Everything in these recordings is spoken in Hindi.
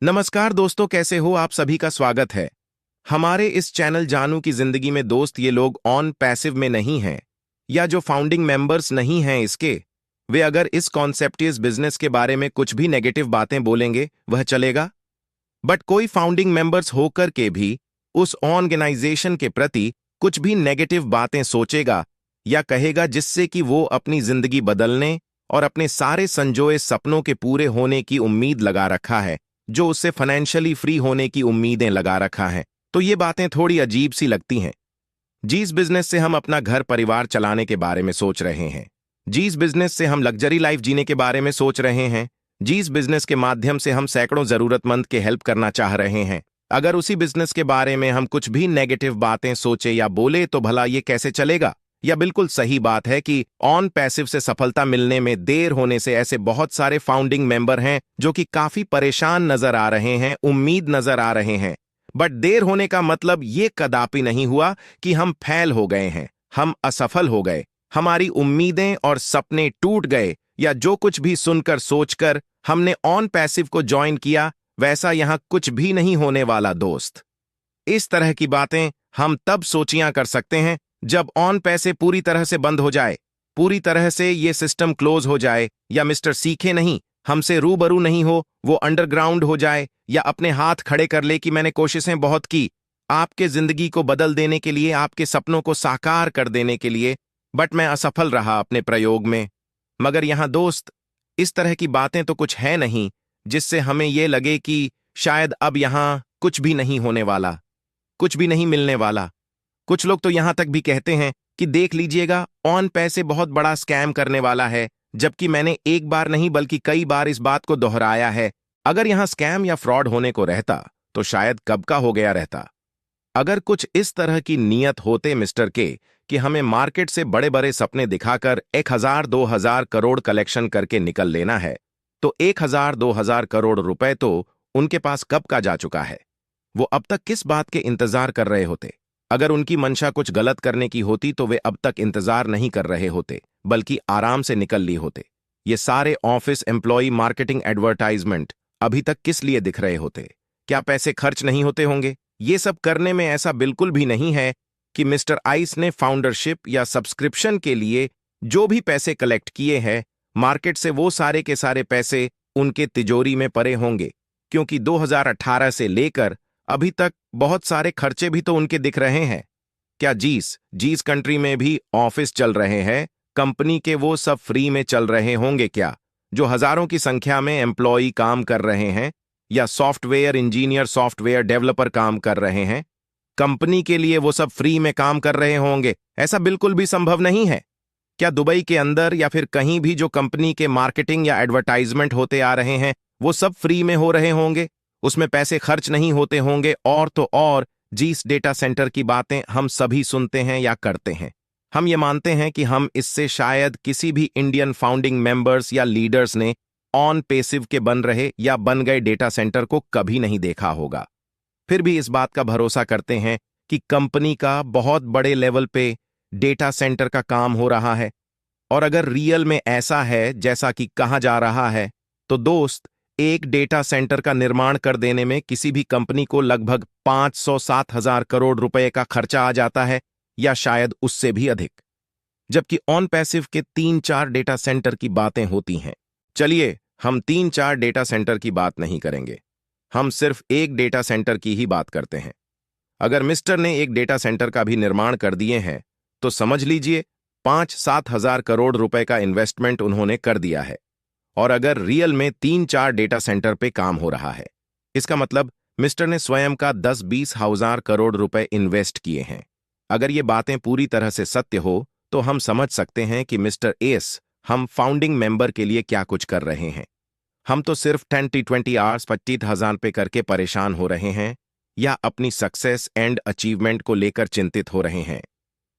नमस्कार दोस्तों, कैसे हो आप सभी का स्वागत है। हमारे इस चैनल जानू की जिंदगी में दोस्त ये लोग ऑन पैसिव में नहीं हैं या जो फाउंडिंग मेंबर्स नहीं हैं इसके, वे अगर इस कॉन्सेप्ट इस बिजनेस के बारे में कुछ भी नेगेटिव बातें बोलेंगे वह चलेगा। बट कोई फाउंडिंग मेंबर्स होकर के भी उस ऑर्गेनाइजेशन के प्रति कुछ भी नेगेटिव बातें सोचेगा या कहेगा जिससे कि वो अपनी जिंदगी बदलने और अपने सारे संजोए सपनों के पूरे होने की उम्मीद लगा रखा है, जो उससे फाइनेंशियली फ्री होने की उम्मीदें लगा रखा है, तो ये बातें थोड़ी अजीब सी लगती हैं। जिस बिजनेस से हम अपना घर परिवार चलाने के बारे में सोच रहे हैं, जिस बिजनेस से हम लग्जरी लाइफ जीने के बारे में सोच रहे हैं, जिस बिजनेस के माध्यम से हम सैकड़ों जरूरतमंद के हेल्प करना चाह रहे हैं, अगर उसी बिजनेस के बारे में हम कुछ भी नेगेटिव बातें सोचे या बोले तो भला ये कैसे चलेगा। यह बिल्कुल सही बात है कि ऑन पैसिव से सफलता मिलने में देर होने से ऐसे बहुत सारे फाउंडिंग मेंबर हैं जो कि काफी परेशान नजर आ रहे हैं, उम्मीद नजर आ रहे हैं। बट देर होने का मतलब ये कदापि नहीं हुआ कि हम फेल हो गए हैं, हम असफल हो गए, हमारी उम्मीदें और सपने टूट गए या जो कुछ भी सुनकर सोचकर हमने ऑन पैसिव को ज्वाइन किया वैसा यहां कुछ भी नहीं होने वाला दोस्त। इस तरह की बातें हम तब सोचियां कर सकते हैं जब ऑन पैसे पूरी तरह से बंद हो जाए, पूरी तरह से ये सिस्टम क्लोज हो जाए, या मिस्टर सीखे नहीं हमसे रूबरू नहीं हो, वो अंडरग्राउंड हो जाए या अपने हाथ खड़े कर ले कि मैंने कोशिशें बहुत की आपके जिंदगी को बदल देने के लिए, आपके सपनों को साकार कर देने के लिए, बट मैं असफल रहा अपने प्रयोग में। मगर यहां दोस्त इस तरह की बातें तो कुछ है नहीं जिससे हमें यह लगे कि शायद अब यहां कुछ भी नहीं होने वाला, कुछ भी नहीं मिलने वाला। कुछ लोग तो यहां तक भी कहते हैं कि देख लीजिएगा ऑन पैसे बहुत बड़ा स्कैम करने वाला है, जबकि मैंने एक बार नहीं बल्कि कई बार इस बात को दोहराया है। अगर यहां स्कैम या फ्रॉड होने को रहता तो शायद कब का हो गया रहता। अगर कुछ इस तरह की नीयत होते मिस्टर के कि हमें मार्केट से बड़े बड़े सपने दिखाकर 1000-2000 करोड़ कलेक्शन करके निकल लेना है, तो 1000-2000 करोड़ रुपए तो उनके पास कब का जा चुका है। वो अब तक किस बात के इंतजार कर रहे होते। अगर उनकी मंशा कुछ गलत करने की होती तो वे अब तक इंतजार नहीं कर रहे होते, बल्कि आराम से निकल ली होते। ये सारे ऑफिस एम्प्लॉय मार्केटिंग एडवर्टाइजमेंट अभी तक किस लिए दिख रहे होते? क्या पैसे खर्च नहीं होते होंगे? ये सब करने में ऐसा बिल्कुल भी नहीं है कि मिस्टर आइस ने फाउंडरशिप या सब्सक्रिप्शन के लिए जो भी पैसे कलेक्ट किए हैं मार्केट से, वो सारे के सारे पैसे उनके तिजोरी में पड़े होंगे, क्योंकि 2018 से लेकर अभी तक बहुत सारे खर्चे भी तो उनके दिख रहे हैं। क्या जीस कंट्री में भी ऑफिस चल रहे हैं, कंपनी के वो सब फ्री में चल रहे होंगे क्या, जो हजारों की संख्या में एम्प्लॉई काम कर रहे हैं, या सॉफ्टवेयर इंजीनियर सॉफ्टवेयर डेवलपर काम कर रहे हैं, कंपनी के लिए वो सब फ्री में काम कर रहे होंगे? ऐसा बिल्कुल भी संभव नहीं है। क्या दुबई के अंदर या फिर कहीं भी जो कंपनी के मार्केटिंग या एडवर्टाइजमेंट होते आ रहे हैं वो सब फ्री में हो रहे होंगे, उसमें पैसे खर्च नहीं होते होंगे? और तो और जीस डेटा सेंटर की बातें हम सभी सुनते हैं या करते हैं। हम ये मानते हैं कि हम इससे शायद किसी भी इंडियन फाउंडिंग मेंबर्स या लीडर्स ने ऑन पैसिव के बन रहे या बन गए डेटा सेंटर को कभी नहीं देखा होगा। फिर भी इस बात का भरोसा करते हैं कि कंपनी का बहुत बड़े लेवल पे डेटा सेंटर का काम हो रहा है। और अगर रियल में ऐसा है जैसा कि कहा जा रहा है, तो दोस्त एक डेटा सेंटर का निर्माण कर देने में किसी भी कंपनी को लगभग 500-7,000 करोड़ रुपए का खर्चा आ जाता है, या शायद उससे भी अधिक। जबकि ऑन पैसिव के 3-4 डेटा सेंटर की बातें होती हैं। चलिए हम 3-4 डेटा सेंटर की बात नहीं करेंगे, हम सिर्फ एक डेटा सेंटर की ही बात करते हैं। अगर मिस्टर ने एक डेटा सेंटर का भी निर्माण कर दिए हैं तो समझ लीजिए 5-7 हजार करोड़ रुपए का इन्वेस्टमेंट उन्होंने कर दिया है। और अगर रियल में 3-4 डेटा सेंटर पे काम हो रहा है, इसका मतलब मिस्टर ने स्वयं का 10-20 हजार करोड़ रुपए इन्वेस्ट किए हैं। अगर ये बातें पूरी तरह से सत्य हो तो हम समझ सकते हैं कि मिस्टर एस हम फाउंडिंग मेंबर के लिए क्या कुछ कर रहे हैं। हम तो सिर्फ 10-20 आवर्स 25,000 पे करके परेशान हो रहे हैं, या अपनी सक्सेस एंड अचीवमेंट को लेकर चिंतित हो रहे हैं।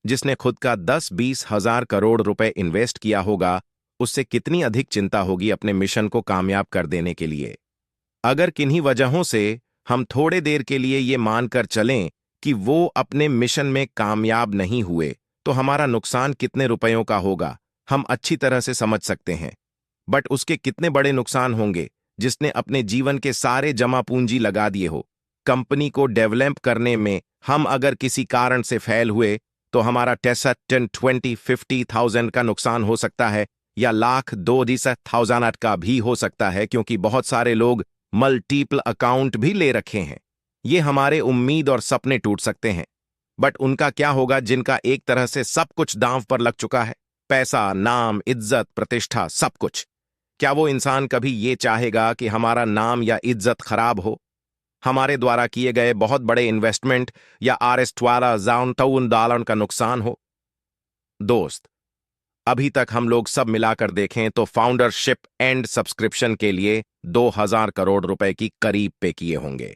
जिसने खुद का 10-20 हजार करोड़ रुपए इन्वेस्ट किया होगा उससे कितनी अधिक चिंता होगी अपने मिशन को कामयाब कर देने के लिए। अगर किन्हीं वजहों से हम थोड़े देर के लिए ये मानकर चलें कि वो अपने मिशन में कामयाब नहीं हुए तो हमारा नुकसान कितने रुपयों का होगा हम अच्छी तरह से समझ सकते हैं। बट उसके कितने बड़े नुकसान होंगे जिसने अपने जीवन के सारे जमा पूंजी लगा दिए हो। कंपनी को डेवलप करने में हम अगर किसी कारण से फेल हुए तो हमारा 10, 20, 50,000 का नुकसान हो सकता है, या लाख 2,000 का भी हो सकता है, क्योंकि बहुत सारे लोग मल्टीपल अकाउंट भी ले रखे हैं। ये हमारे उम्मीद और सपने टूट सकते हैं। बट उनका क्या होगा जिनका एक तरह से सब कुछ दांव पर लग चुका है? पैसा, नाम, इज्जत, प्रतिष्ठा, सब कुछ। क्या वो इंसान कभी ये चाहेगा कि हमारा नाम या इज्जत खराब हो? हमारे द्वारा किए गए बहुत बड़े इन्वेस्टमेंट या $12,000 का नुकसान हो? दोस्त, अभी तक हम लोग सब मिलाकर देखें तो फाउंडरशिप एंड सब्सक्रिप्शन के लिए 2,000 करोड़ रुपए की करीब पे किए होंगे।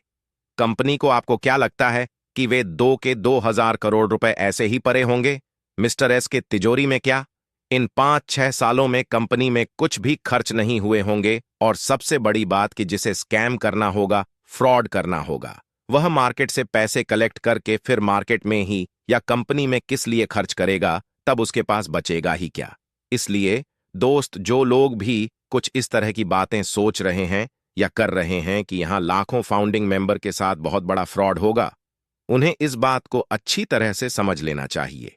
कंपनी को आपको क्या लगता है कि वे 2,000 करोड़ रुपए ऐसे ही पड़े होंगे मिस्टर एस के तिजोरी में? क्या इन 5-6 सालों में कंपनी में कुछ भी खर्च नहीं हुए होंगे? और सबसे बड़ी बात कि जिसे स्कैम करना होगा, फ्रॉड करना होगा, वह मार्केट से पैसे कलेक्ट करके फिर मार्केट में ही या कंपनी में किस लिए खर्च करेगा? तब उसके पास बचेगा ही क्या? इसलिए दोस्त, जो लोग भी कुछ इस तरह की बातें सोच रहे हैं या कर रहे हैं कि यहां लाखों फाउंडिंग मेंबर के साथ बहुत बड़ा फ्रॉड होगा, उन्हें इस बात को अच्छी तरह से समझ लेना चाहिए।